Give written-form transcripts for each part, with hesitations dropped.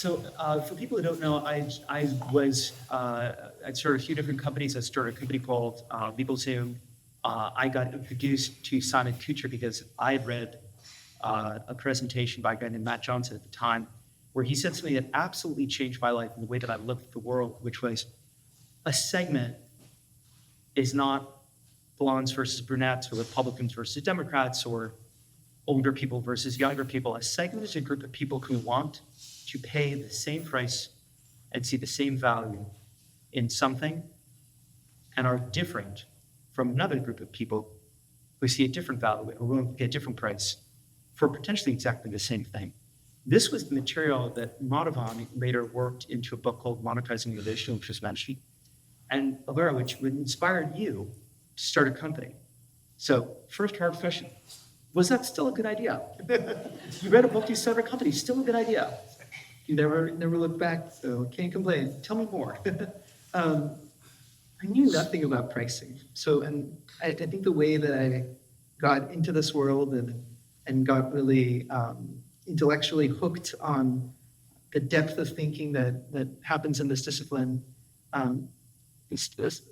For people who don't know, I started a few different companies. I started a company called LegalZoom. I got introduced to Simon Kucher because I had read a presentation by a guy named Matt Johnson at the time, where he said something that absolutely changed my life and the way that I looked at the world, which was a segment is not blondes versus brunettes or Republicans versus Democrats or older people versus younger people. A segment is a group of people who want to pay the same price and see the same value in something and are different from another group of people who see a different value or will pay a different price for potentially exactly the same thing. This was the material that Madhavan later worked into a book called Monetizing Innovation, which was mentioned, and Alvaro, which inspired you to start a company. So first hard question, was that still a good idea? You read a book, you started a company, still a good idea? You never look back, so can't complain. Tell me more. I knew nothing about pricing. And I think the way that I got into this world and got really intellectually hooked on the depth of thinking that happens in this discipline this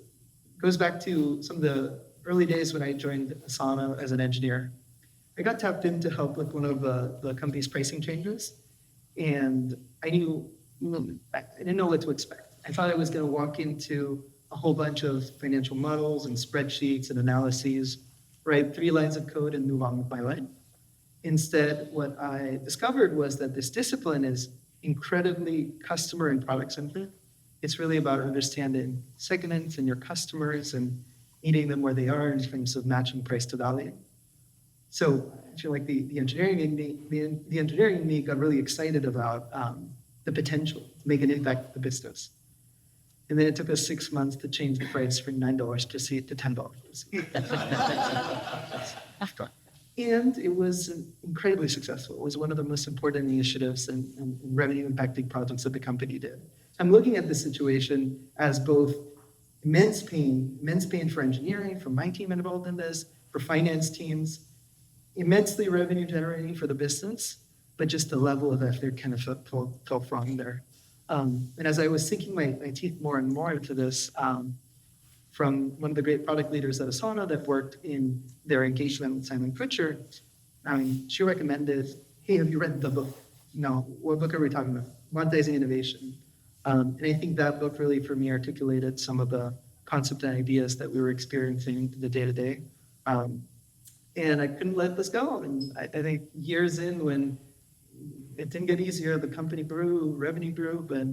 goes back to some of the early days when I joined Asana as an engineer. I got tapped in to help with one of the company's pricing changes, and I didn't know what to expect. I thought I was going to walk into a whole bunch of financial models and spreadsheets and analyses, write 3 lines of code and move on with my life. Instead, what I discovered was that this discipline is incredibly customer and product centered. It's really about understanding segments and your customers and meeting them where they are in terms of matching price to value. So I feel like the engineering in me got really excited about the potential to make an impact with the business. And then it took us 6 months to change the price from $9 per seat to $10 per seat. And it was incredibly successful. It was one of the most important initiatives and revenue impacting projects that the company did. I'm looking at this situation as both immense pain for engineering, for my team involved in this, for finance teams, immensely revenue generating for the business, but just the level of effort kind of felt wrong there. And as I was sinking my teeth more and more into this, from one of the great product leaders at Asana that worked in their engagement with Simon Kucher, she recommended, hey, have you read the book? No, what book are we talking about? Monetizing Innovation. And I think that book really, for me, articulated some of the concepts and ideas that we were experiencing in the day-to-day. And I couldn't let this go. And I think years in, when it didn't get easier, the company grew, revenue grew, but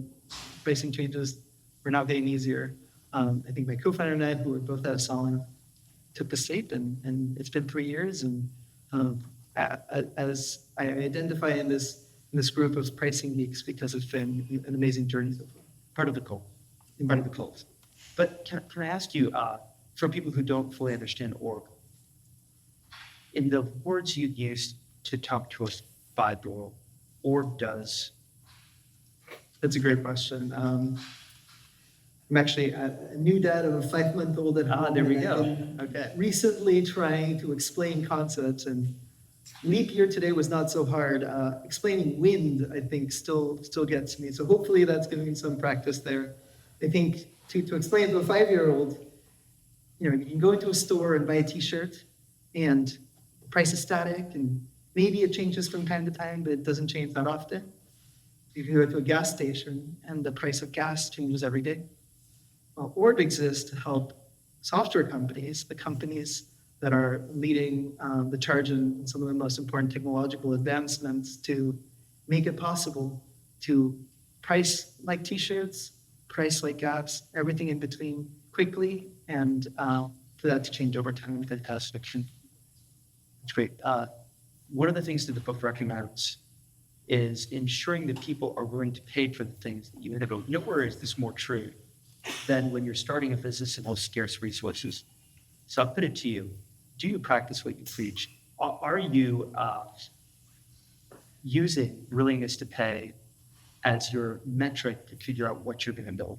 pricing changes were not getting easier. I think my co-founder and I, who were both at Asana, took the seat, and it's been 3 years. And as I identify in this group of pricing geeks, because it's been an amazing journey so far. Part of the cult. But can I ask you, for people who don't fully understand Orb, in the words you used to talk to us 5-year-old, Orb does? That's a great question. I'm actually a new dad of a 5-month-old at home. There we go. Okay. Recently trying to explain concepts, and leap year today was not so hard. Explaining wind, I think, still gets me. So hopefully that's giving me some practice there. I think to explain to a 5-year-old, you can go into a store and buy a T-shirt, and the price is static, and maybe it changes from time to time, but it doesn't change that often. You can go to a gas station, and the price of gas changes every day. Well, Orb exists to help software companies, the companies that are leading the charge in some of the most important technological advancements, to make it possible to price like T-shirts, price like gas, everything in between quickly, and for that to change over time. Fantastic. It's great. One of the things that the book recommends is ensuring that people are willing to pay for the things that you innovate. Nowhere is this more true than when you're starting a business and most scarce resources. So I'll put it to you. Do you practice what you preach? Are you using willingness to pay as your metric to figure out what you're going to build?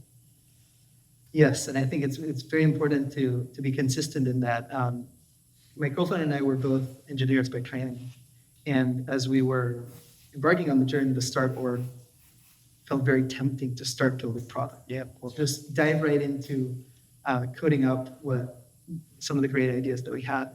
Yes, and I think it's very important to be consistent in that. My co-founder and I were both engineers by training, and as we were embarking on the journey to start Orb, felt very tempting to start building product. Yeah. We'll just dive right into coding up what some of the great ideas that we had.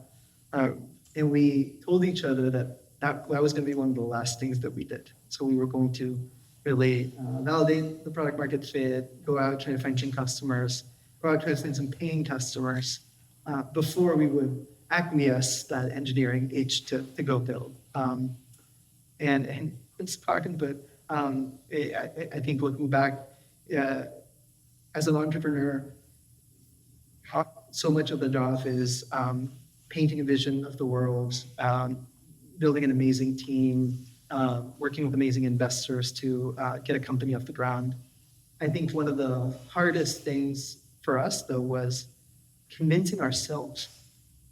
And we told each other that was going to be one of the last things that we did. So we were going to really validate the product market fit, go out, try to find new customers, go out, try to find some paying customers before we would acquiesce that engineering itch to go build. And it's hard, but I think looking back, as an entrepreneur, so much of the job is painting a vision of the world, building an amazing team, working with amazing investors to get a company off the ground. I think one of the hardest things for us, though, was convincing ourselves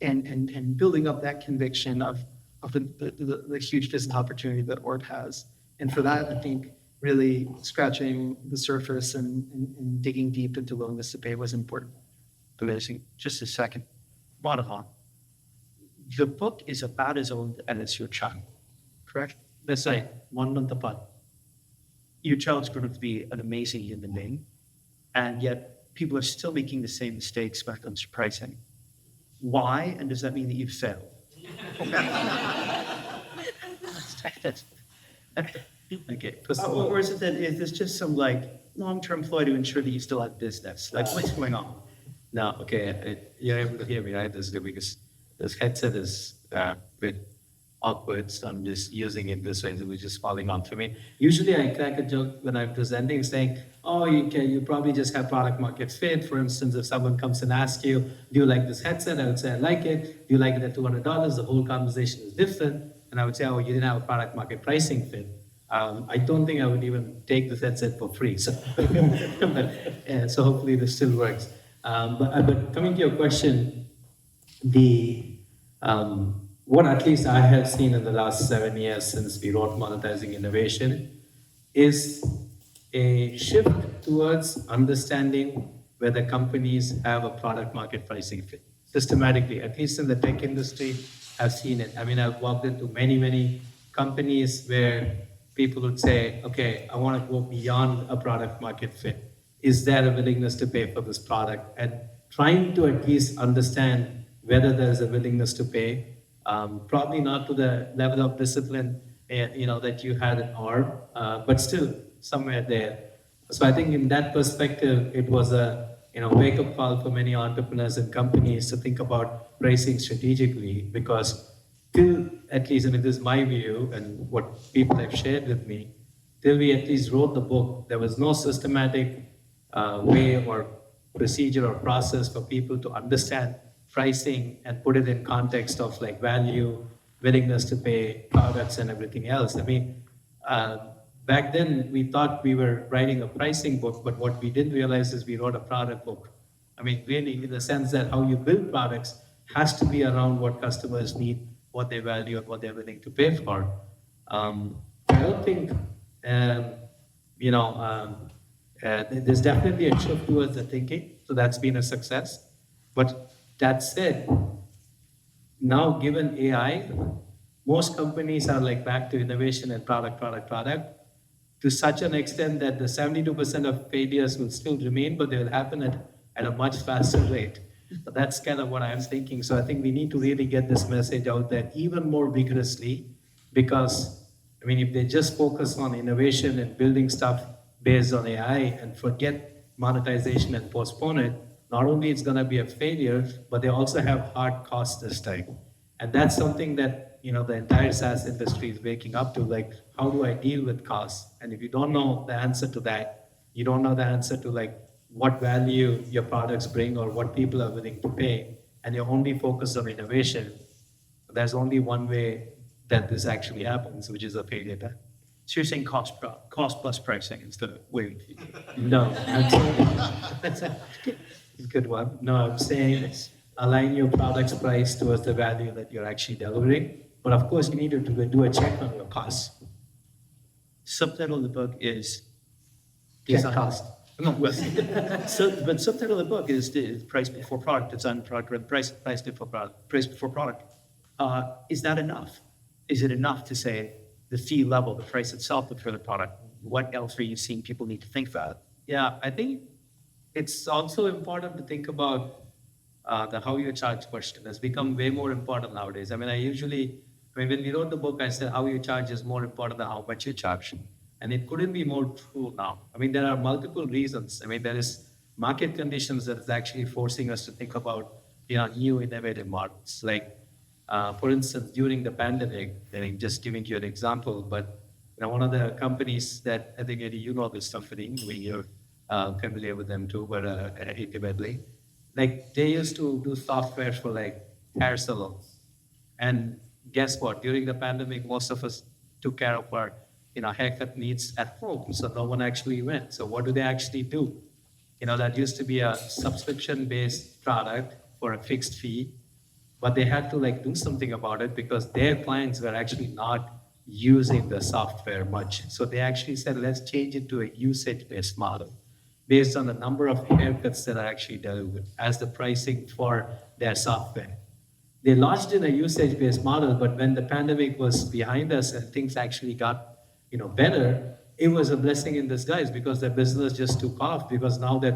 and building up that conviction of the huge business opportunity that Orb has. And for that, I think really scratching the surface and digging deep into willingness to pay was important. Amazing. Just a second. Madhavan, the book is about as old as your child, correct? Let's say 1 month apart. Your child's going to be an amazing human being, and yet people are still making the same mistakes when it comes to pricing. Why? And does that mean that you've failed? Okay. Or is this just some long-term ploy to ensure that you still have business? What's going on? No, okay, you're able to hear me, right? Because this headset is a bit awkward, so I'm just using it this way, so it's just falling onto me. Usually I crack a joke when I'm presenting saying, oh, you probably just have product market fit. For instance, if someone comes and asks you, do you like this headset? I would say, I like it. Do you like it at $200? The whole conversation is different. And I would say, oh, you didn't have a product market pricing fit. I don't think I would even take this headset for free. So, so hopefully this still works. But coming to your question, what at least I have seen in the last 7 years since we wrote Monetizing Innovation is a shift towards understanding whether companies have a product market pricing fit. Systematically, at least in the tech industry, I've seen it. I mean, I've walked into many companies where people would say, okay, I want to go beyond a product market fit. Is there a willingness to pay for this product? And trying to at least understand whether there's a willingness to pay, probably not to the level of discipline that you had in Orb, but still somewhere there. So I think in that perspective, it was a wake-up call for many entrepreneurs and companies to think about pricing strategically, because till at least, and this is my view and what people have shared with me, till we at least wrote the book, there was no systematic way or procedure or process for people to understand pricing and put it in context of value, willingness to pay, products, and everything else. I mean, back then we thought we were writing a pricing book, but what we didn't realize is we wrote a product book. I mean, really, in the sense that how you build products has to be around what customers need, what they value, and what they're willing to pay for. I don't think, there's definitely a shift towards the thinking, so that's been a success. But that said, now given AI, most companies are back to innovation and product, to such an extent that the 72% of failures will still remain, but they will happen at a much faster rate. So that's kind of what I'm thinking. So I think we need to really get this message out there even more vigorously, because, I mean, if they just focus on innovation and building stuff based on AI and forget monetization and postpone it, not only it's going to be a failure, but they also have hard costs this time. And that's something that, the entire SaaS industry is waking up to, how do I deal with costs? And if you don't know the answer to that, you don't know the answer to what value your products bring or what people are willing to pay, and you're only focused on innovation, there's only one way that this actually happens, which is a failure. So you're saying cost plus pricing instead of wait. No, that's a good one. No, I'm saying align your product's price towards the value that you're actually delivering. But of course, you need to do a check on your costs. Subtitle of the book is Check cost. No, well, but subtitle of the book is price before product, design product, or price before product, price before product. Is that enough? Is it enough to say the fee level, the price itself for the product, what else are you seeing people need to think about? Yeah, I think it's also important to think about the how you charge question has become way more important nowadays. I mean, when we wrote the book, I said how you charge is more important than how much you charge. And it couldn't be more true now. I mean, there are multiple reasons. I mean, there is market conditions that is actually forcing us to think about, new innovative models. Like, for instance, during the pandemic, I mean, just giving you an example, but one of the companies that I think Eddie, you know this company, you're familiar with them too, but intimately, like they used to do software for like hair salons. And guess what? During the pandemic, most of us took care of our, haircut needs at home. So no one actually went. So what do they actually do? That used to be a subscription-based product for a fixed fee, but they had to like do something about it because their clients were actually not using the software much. So they actually said, let's change it to a usage-based model based on the number of haircuts that are actually delivered as the pricing for their software. They launched in a usage-based model, but when the pandemic was behind us and things actually got, better, it was a blessing in disguise because their business just took off because now that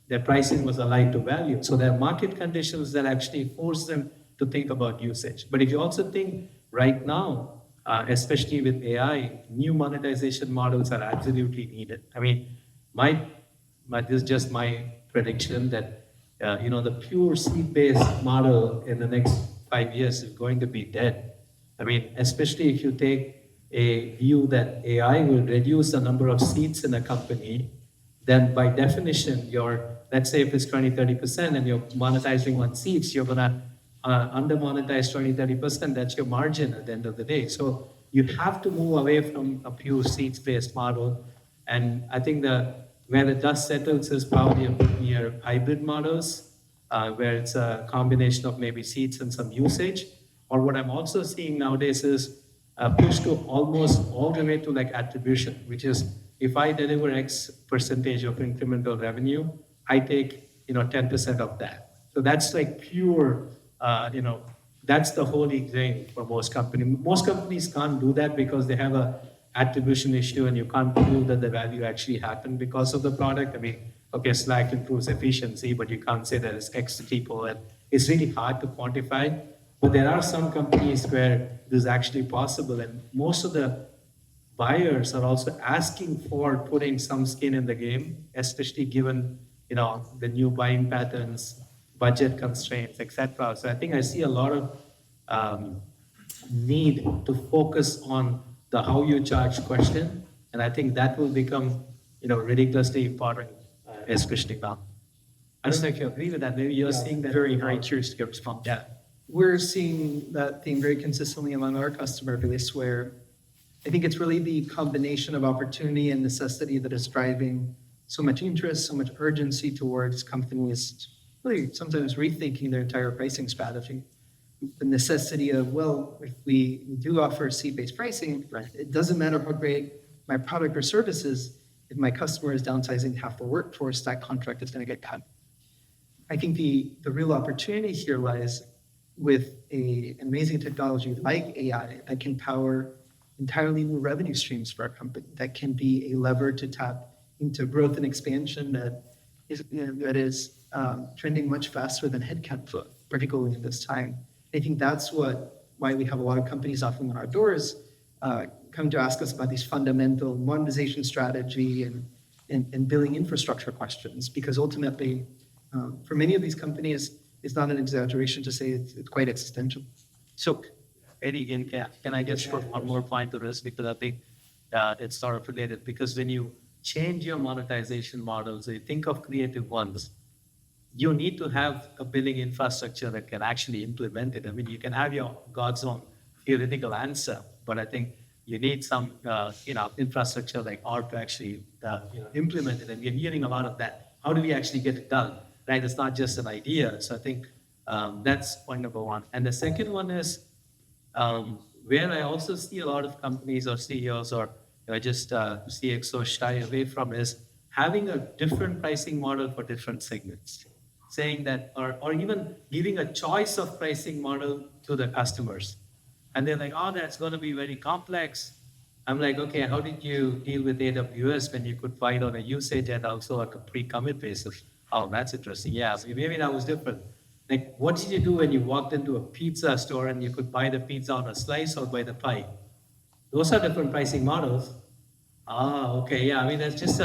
their pricing was aligned to value. So there are market conditions that actually force them to think about usage. But if you also think right now, especially with AI, new monetization models are absolutely needed. I mean, this is just my prediction that the pure seat-based model in the next 5 years is going to be dead. I mean, especially if you take a view that AI will reduce the number of seats in a company, then by definition, let's say if it's 20-30% and you're monetizing on seats, you're gonna under monetize 20-30%. That's your margin at the end of the day. So you have to move away from a pure seats-based model. And I think where the dust settles is probably near hybrid models, where it's a combination of maybe seats and some usage. Or what I'm also seeing nowadays is a push to almost all the way to like attribution, which is if I deliver X percentage of incremental revenue, I take 10% of that. So that's like pure, that's the holy grail for most companies. Most companies can't do that because they have a attribution issue and you can't prove that the value actually happened because of the product. I mean, okay, Slack improves efficiency, but you can't say that it's X people, and it's really hard to quantify. But there are some companies where this is actually possible, and most of the buyers are also asking for putting some skin in the game, especially given the new buying patterns, budget constraints, etc. So I think I see a lot of need to focus on the how you charge question, and I think that will become ridiculously important, especially now. I don't know if you agree with that. Maybe you're seeing that. Very, very curious to get response. Yeah. We're seeing that theme very consistently among our customer base, where I think it's really the combination of opportunity and necessity that is driving so much interest, so much urgency towards companies really sometimes rethinking their entire pricing strategy. The necessity of, well, if we do offer seat-based pricing, right, it doesn't matter how great my product or service is, if my customer is downsizing half the workforce, that contract is going to get cut. I think the real opportunity here lies with an amazing technology like AI that can power entirely new revenue streams for our company, that can be a lever to tap into growth and expansion that is trending much faster than headcount growth, particularly in this time. I think that's why we have a lot of companies knocking on our doors, come to ask us about these fundamental monetization strategy and billing infrastructure questions, because ultimately, for many of these companies, it's not an exaggeration to say it's quite existential. So, Eddie, can I just put one more point to this, because I think it's sort of related, because when you change your monetization models, you think of creative ones, you need to have a billing infrastructure that can actually implement it. I mean, you can have your God's own theoretical answer, but I think you need some, infrastructure like Orb to actually, implement it. And we're hearing a lot of that. How do we actually get it done? Right? It's not just an idea. So I think that's point number one. And the second one is where I also see a lot of companies or CEOs or just CXOs shy away from is having a different pricing model for different segments. Saying that, or even giving a choice of pricing model to the customers. And they're like, oh, that's going to be very complex. I'm like, okay, how did you deal with AWS when you could find on a usage and also a pre-commit basis? Oh, that's interesting. Yeah, maybe that was different. Like, what did you do when you walked into a pizza store and you could buy the pizza on a slice or by the pie? Those are different pricing models. Ah, okay, yeah. I mean, that's just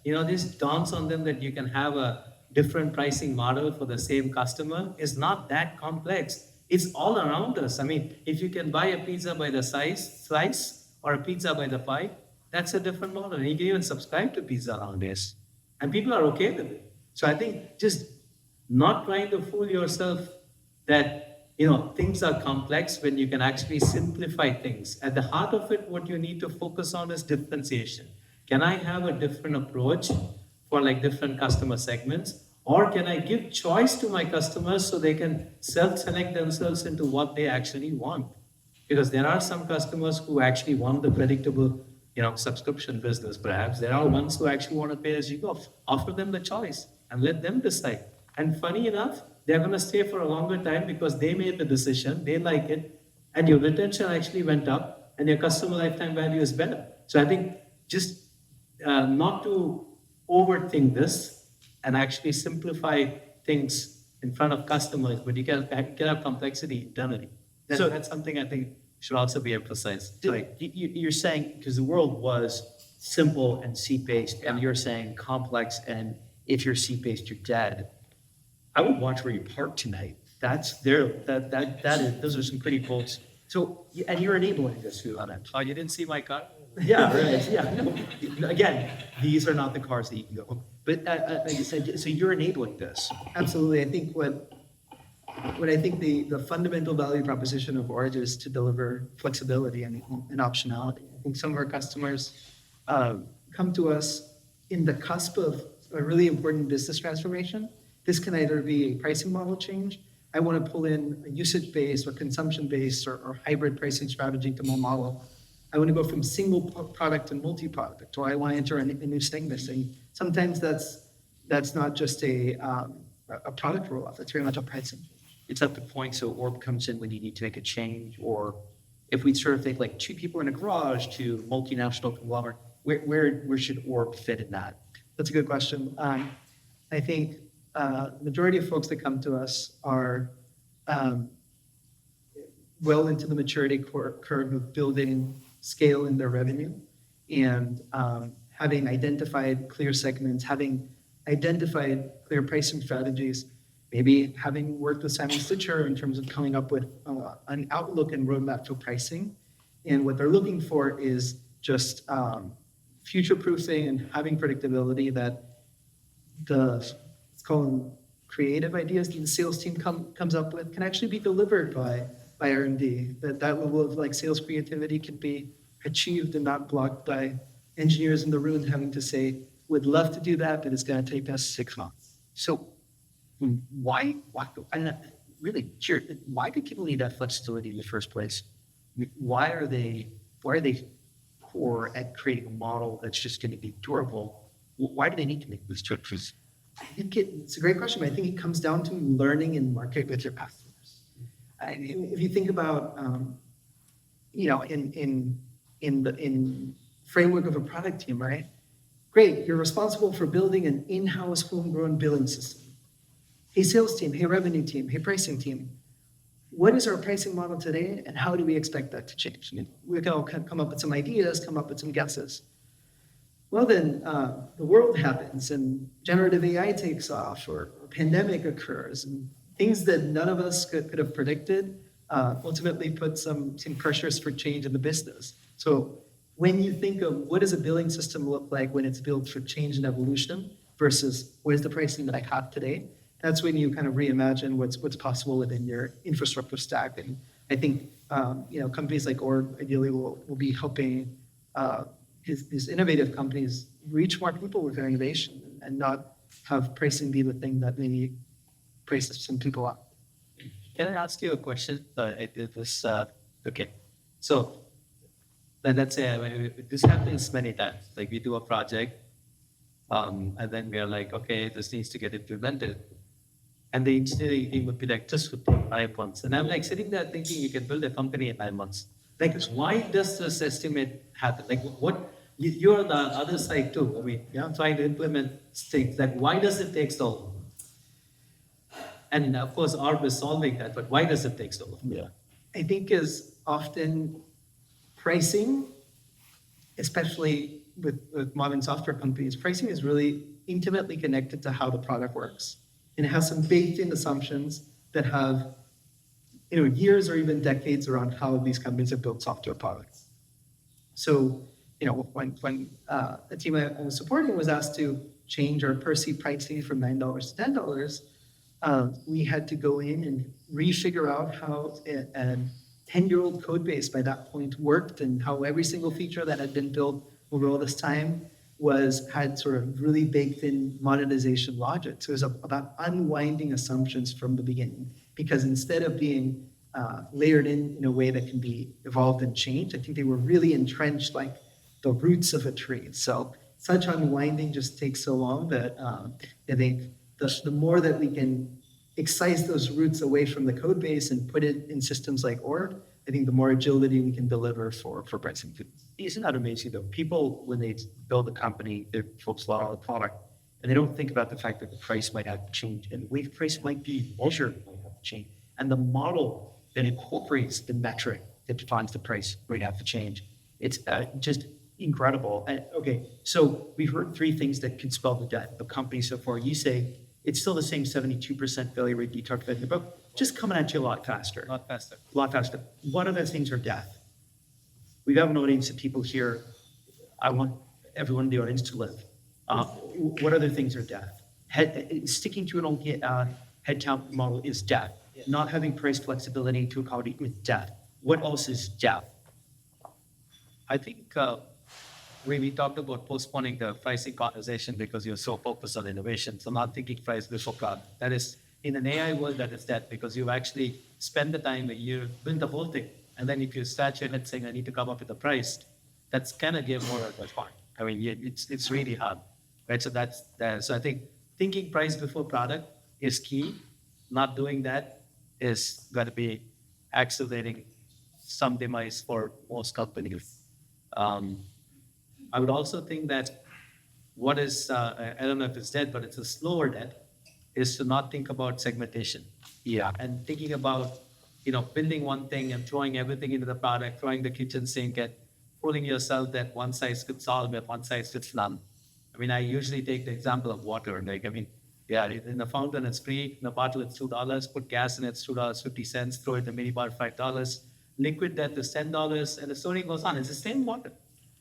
this dawns on them that you can have a different pricing model for the same customer. It's not that complex. It's all around us. I mean, if you can buy a pizza by the slice or a pizza by the pie, that's a different model. And you can even subscribe to pizza nowadays. And people are okay with it. So I think just not trying to fool yourself that things are complex when you can actually simplify things. At the heart of it, what you need to focus on is differentiation. Can I have a different approach for like different customer segments? Or can I give choice to my customers so they can self-select themselves into what they actually want? Because there are some customers who actually want the predictable, subscription business. Perhaps there are ones who actually want to pay as you go. Offer them the choice and let them decide. And funny enough, they're going to stay for a longer time because they made the decision, they like it, and your retention actually went up, and your customer lifetime value is better. So I think just not to overthink this and actually simplify things in front of customers, but you can have complexity internally. That's something I think should also be emphasized. You're saying, because the world was simple and seat-based, and you're saying complex, and if you're seat-based, you're dead. I would watch where you park tonight. Those are some pretty quotes. So, and you're enabling this on it. Oh, you didn't see my car? Yeah, right. Yeah. No, again, these are not the cars that you can go. But like I said, so you're enabling this. Absolutely. I think what I think the fundamental value proposition of Org is to deliver flexibility and optionality. I think some of our customers come to us in the cusp of a really important business transformation. This can either be a pricing model change. I want to pull in a usage-based or consumption-based or hybrid pricing strategy to my model. I want to go from single product to multi-product, or I want to enter a new segment. And sometimes that's not just a product roll-off. That's very much a pricing. It's at the point, so Orb comes in when you need to make a change, or if we sort of think like two people in a garage to multinational conglomerate, where should Orb fit in that? That's a good question. I think majority of folks that come to us are well into the maturity curve of building scale in their revenue and having identified clear segments, having identified clear pricing strategies, maybe having worked with Simon Stitcher in terms of coming up with an outlook and roadmap for pricing. And what they're looking for is just future-proofing and having predictability that let's call them creative ideas that the sales team comes up with can actually be delivered by R&D. That level of like sales creativity can be achieved and not blocked by engineers in the room having to say, "Would love to do that, but it's going to take us 6 months." So why, and really, why do people need that flexibility in the first place? Why are they poor at creating a model that's just going to be durable? Why do they need to make these choices? I think it's a great question, but I think it comes down to learning and market with your customers. If you think about, in the framework of a product team, right? Great, you're responsible for building an in-house homegrown billing system. Hey, sales team, hey, revenue team, hey, pricing team. What is our pricing model today, and how do we expect that to change? We can all come up with some ideas, come up with some guesses. Well, then the world happens, and generative AI takes off, or a pandemic occurs, and things that none of us could have predicted ultimately put some pressures for change in the business. So when you think of what does a billing system look like when it's built for change and evolution versus what is the pricing that I have today, that's when you kind of reimagine what's possible within your infrastructure stack. And I think companies like Orb ideally will be helping these innovative companies reach more people with their innovation and not have pricing be the thing that maybe prices some people up. Can I ask you a question? Okay. So let's say this happens many times. Like we do a project, and then we're like, okay, this needs to get implemented. And the engineering team would be like, just would take 9 months. And I'm like sitting there thinking you can build a company in 9 months. Like, why does this estimate happen? Like, you're on the other side too. I mean, yeah, I'm trying to implement things. Like, why does it take so long? And of course, Orb is solving that, but why does it take so long? Yeah. I think is often pricing, especially with modern software companies, pricing is really intimately connected to how the product works. And it has some baked-in assumptions that have years or even decades around how these companies have built software products. So, when the team I was supporting was asked to change our per seat pricing from $9 to $10, we had to go in and refigure out how a 10-year-old code base by that point worked and how every single feature that had been built over all this time had sort of really baked in monetization logic. So it was about unwinding assumptions from the beginning, because instead of being layered in a way that can be evolved and changed, I think they were really entrenched like the roots of a tree. So such unwinding just takes so long that I think the more that we can excise those roots away from the code base and put it in systems like Orb, I think the more agility we can deliver for pricing too. Isn't that amazing though? People, when they build a company, they focus a lot on the product, and they don't think about the fact that the price might have to change, and the way the price might be measured might have to change, and the model that incorporates the metric that defines the price might have to change. It's just incredible. And okay, so we've heard three things that can spell the death of companies so far. You say it's still the same 72% failure rate you talked about in the book, just coming at you a lot faster. Not faster. A lot faster. What other things are death? We have an audience of people here. I want everyone in the audience to live. What other things are death? Sticking to an old headcount model is death. Not having price flexibility to accommodate with death. What else is death? I think we talked about postponing the pricing conversation because you're so focused on innovation. So not thinking price before product. That is, in an AI world, that is that, because you've actually spent the time, you build the whole thing. And then if you start your head saying, I need to come up with a price, that's kind of give more of a fun. I mean, it's really hard, right? So that's that. So I think thinking price before product is key. Not doing that is going to be accelerating some demise for most companies. I would also think that what is, I don't know if it's dead, but it's a slower death, is to not think about segmentation. Yeah. And thinking about, building one thing and throwing everything into the product, throwing the kitchen sink and fooling yourself that one size fits all, but one size fits none. I mean, I usually take the example of water. In the fountain it's free, in the bottle it's $2, put gas in it's $2.50, throw it in the minibar $5. Liquid death is $10, and the story goes on. It's the same water.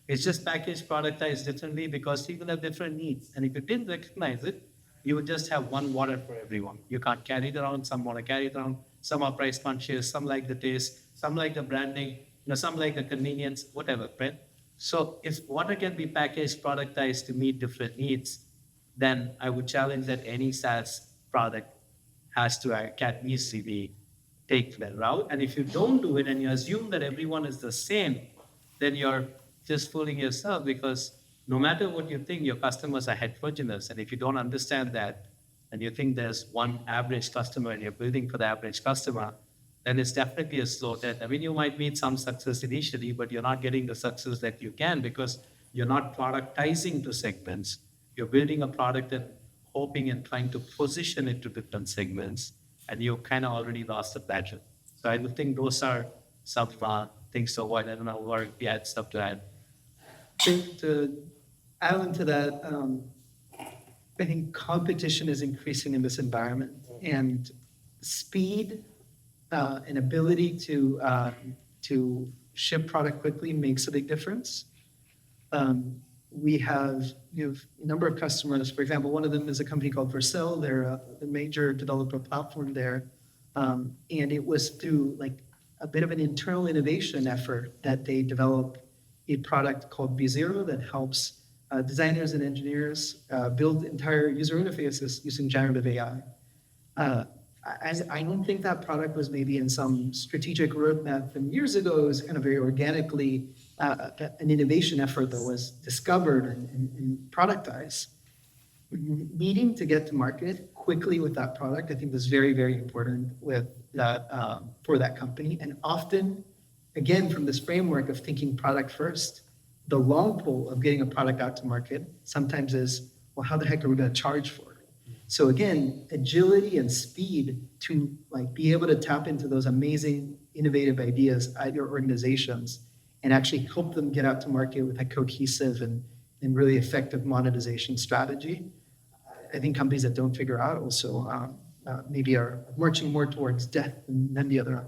It's just packaged, productized differently because people have different needs. And if you didn't recognize it, you would just have one water for everyone. You can't carry it around. Some want to carry it around. Some are price conscious. Some like the taste. Some like the branding. Some like the convenience, whatever, right? So if water can be packaged, productized to meet different needs, then I would challenge that any SaaS product has to can easily take that route. And if you don't do it and you assume that everyone is the same, then you're just fooling yourself, because no matter what you think, your customers are heterogeneous. And if you don't understand that, and you think there's one average customer and you're building for the average customer, then it's definitely a slow death. I mean, you might meet some success initially, but you're not getting the success that you can because you're not productizing to segments. You're building a product and hoping and trying to position it to different segments, and you kind of already lost the battle. So I would think those are some things to avoid. I don't know, or if you had stuff to add. To add on to that, I think competition is increasing in this environment, and speed and ability to ship product quickly makes a big difference. We have a number of customers. For example, one of them is a company called Vercel. They're a major developer platform there, and it was through like a bit of an internal innovation effort that they developed a product called B0 that helps designers and engineers build entire user interfaces using generative AI. I don't think that product was maybe in some strategic roadmap from years ago. It was kind of very organically an innovation effort that was discovered and productized. Needing to get to market quickly with that product, I think, was very, very important with that for that company. And often again, from this framework of thinking product first, the long pole of getting a product out to market sometimes is, well, how the heck are we going to charge for it? So again, agility and speed to like be able to tap into those amazing innovative ideas at your organizations and actually help them get out to market with a cohesive and really effective monetization strategy. I think companies that don't figure out also maybe are marching more towards death than the other.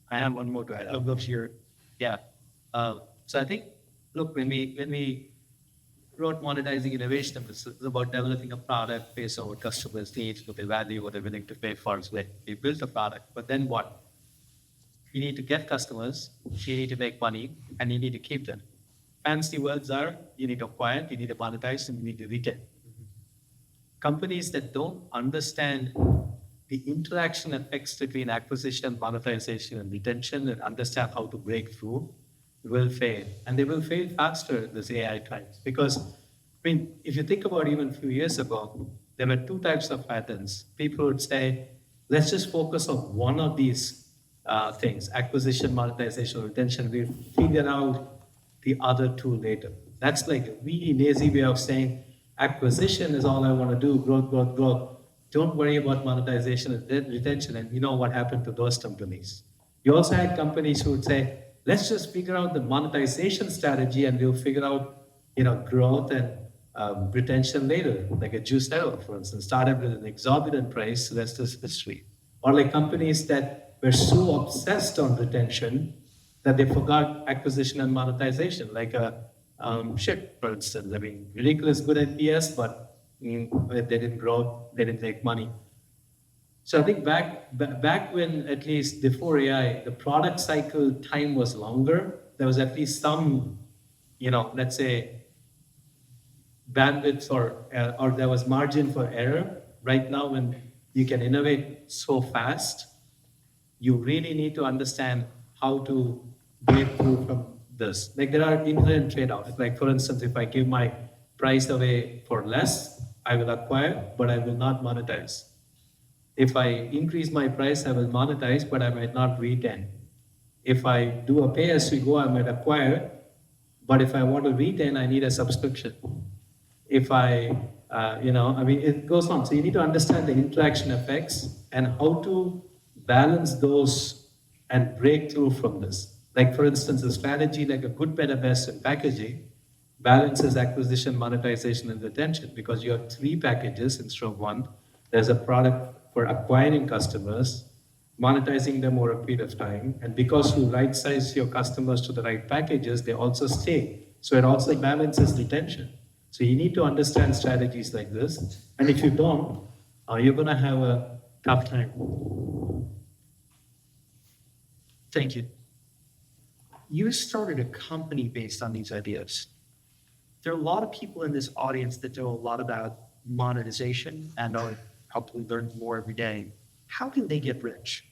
I have one more to add. I'll go to your, yeah. So I think, look, when we wrote Monetizing Innovation, it was about developing a product based on what customers need, what they value, what they're willing to pay for. So we built a product, but then what? You need to get customers, you need to make money, and you need to keep them. Fancy words are, you need to acquire, you need to monetize, and you need to retain. Companies that don't understand the interaction effects between acquisition, monetization, and retention, and understand how to break through, will fail. And they will fail faster this AI times. Because, I mean, if you think about even a few years ago, there were two types of patterns. People would say, let's just focus on one of these things, acquisition, monetization, retention. We'll figure out the other two later. That's like a really lazy way of saying, acquisition is all I want to do, growth, growth, growth. Don't worry about monetization and retention. And you know what happened to those companies. You also had companies who would say, let's just figure out the monetization strategy and we'll figure out, growth and retention later. Like a Juicero, for instance, started with an exorbitant price, so that's just history. Or like companies that were so obsessed on retention that they forgot acquisition and monetization, like a Ship, for instance. I mean, ridiculous good ideas, but they didn't grow, they didn't make money. So I think back when, at least before AI, the product cycle time was longer, there was at least some, let's say, bandwidth or there was margin for error. Right now, when you can innovate so fast, you really need to understand how to break through from this. Like there are inherent trade-offs. Like for instance, if I give my price away for less, I will acquire, but I will not monetize. If I increase my price, I will monetize, but I might not retain. If I do a pay-as-you-go, I might acquire, but if I want to retain, I need a subscription. If it goes on. So you need to understand the interaction effects and how to balance those and break through from this. Like for instance, a strategy like a good, better, best in packaging balances acquisition, monetization, and retention because you have three packages instead of one. There's a product for acquiring customers, monetizing them over a period of time, and because you right-size your customers to the right packages, they also stay. So it also balances retention. So you need to understand strategies like this, and if you don't, you're going to have a tough time. Thank you. You started a company based on these ideas. There are a lot of people in this audience that know a lot about monetization and are probably learn more every day. How can they get rich?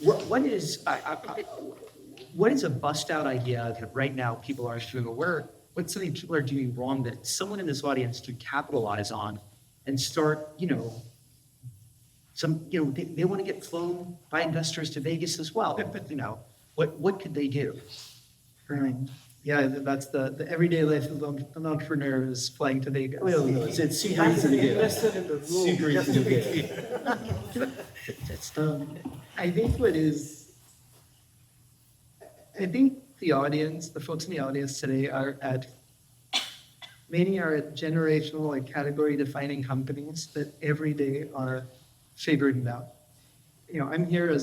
What is a bust out idea that right now people are doing aware? What's something people are doing wrong that someone in this audience could capitalize on and start, they want to get flown by investors to Vegas as well. But, what could they do? Right. Yeah, that's the everyday life of an entrepreneur is flying to Vegas. It's super easy to do. Invested in the room. Super easy to do. I think the folks in the audience today many are at generational and category defining companies that every day are figuring it out. I'm here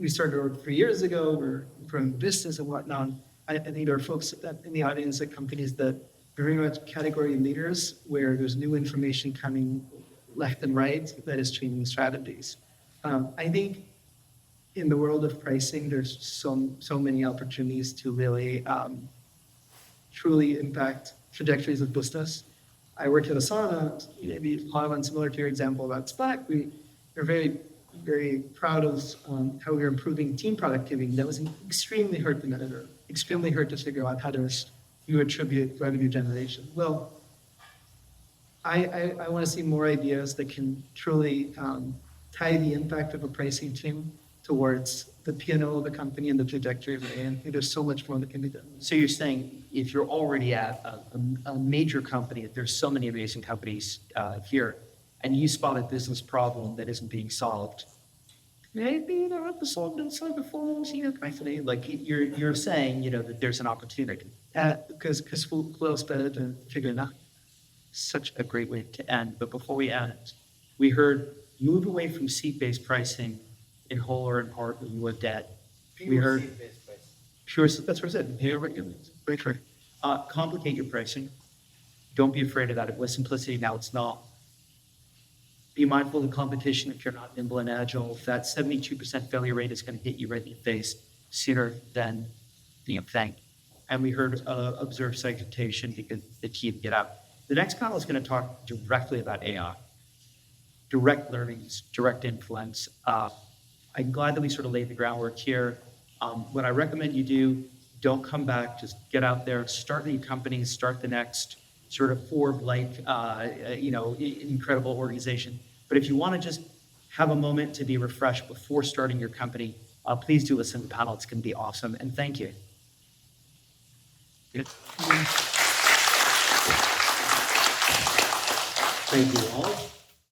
we started over 3 years ago, we're growing business and whatnot. I think there are folks in the audience at companies that are very much category leaders where there's new information coming left and right that is changing strategies. I think in the world of pricing, there's so many opportunities to really truly impact trajectories of business. I worked at Asana, maybe one similar to your example about Slack. We're very, very proud of how we're improving team productivity. That was extremely hard to measure, extremely hard to figure out how to attribute revenue generation. Well, I want to see more ideas that can truly tie the impact of a pricing team towards the P&L of the company and the trajectory of it. And there's so much more that can be done. So you're saying if you're already at a major company, there's so many amazing companies here, and you spot a business problem that isn't being solved, maybe you don't have to solve it inside the 4 walls of your company. Like you're saying, that there's an opportunity. Because who else better to figure it out? Such a great way to end. But before we end, we heard move away from seat-based pricing in whole or in part of your debt. We heard pure, that's what I said, pure regulations. Very true. Complicate your pricing. Don't be afraid of that. It was simplicity, now it's not. Be mindful of the competition if you're not nimble and agile. That 72% failure rate is going to hit you right in the face sooner than being thanked. And we heard observe segmentation because the key to get out. The next panel is going to talk directly about AI, direct learnings, direct influence. I'm glad that we sort of laid the groundwork here. What I recommend you do, don't come back, just get out there, start new companies, start the next sort of Forbes-like, incredible organization. But if you want to just have a moment to be refreshed before starting your company, please do listen to the panel. It's going to be awesome. And thank you. Good. Thank you all.